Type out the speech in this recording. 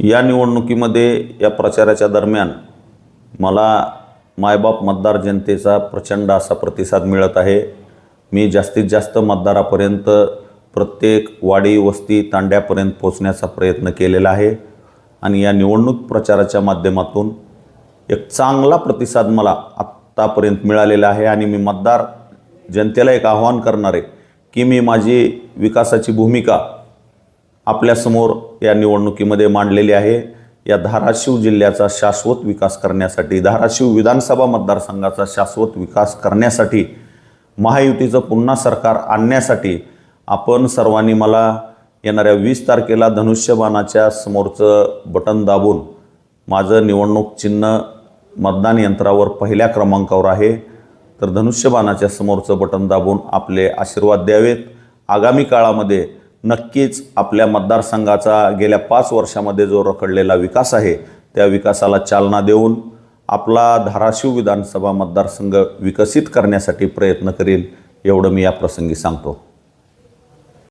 या निवडणुकीमध्ये या प्रचाराच्या दरम्यान मला मायबाप मतदार जनतेचा प्रचंड असा प्रतिसाद मिळत आहे। मी जास्तीत जास्त मतदारापर्यंत प्रत्येक वाडी वस्ती तांड्यापर्यंत पोहोचण्याचा प्रयत्न केलेला आहे आणि या निवडणूक प्रचाराच्या माध्यमातून एक चांगला प्रतिसाद मला आत्तापर्यंत मिळालेला आहे आणि मी मतदार जनतेला एक आव्हान करणार आहे की मी माझी विकासाची भूमिका आपल्यासमोर या निवडणुकीमध्ये मांडलेली आहे। या धाराशिव जिल्ह्याचा शाश्वत विकास करण्यासाठी, धाराशिव विधानसभा मतदारसंघाचा शाश्वत विकास करण्यासाठी, महायुतीचं पुन्हा सरकार आणण्यासाठी आपण सर्वांनी मला येणाऱ्या 20 तारखेला धनुष्यबाणाच्या समोरचं बटन दाबून माझं निवडणूक चिन्ह मतदान यंत्रावर पहिल्या क्रमांकावर आहे, तर धनुष्यबाणाच्या समोरचं बटन दाबून आपले आशीर्वाद द्यावेत। आगामी काळामध्ये नक्कीच आपल्या मतदारसंघाचा गेल्या 5 वर्षामध्ये जो रखडलेला विकास आहे त्या विकासाला चालना देऊन आपला धाराशिव विधानसभा मतदारसंघ विकसित करण्यासाठी प्रयत्न करील, एवढं मी या प्रसंगी सांगतो।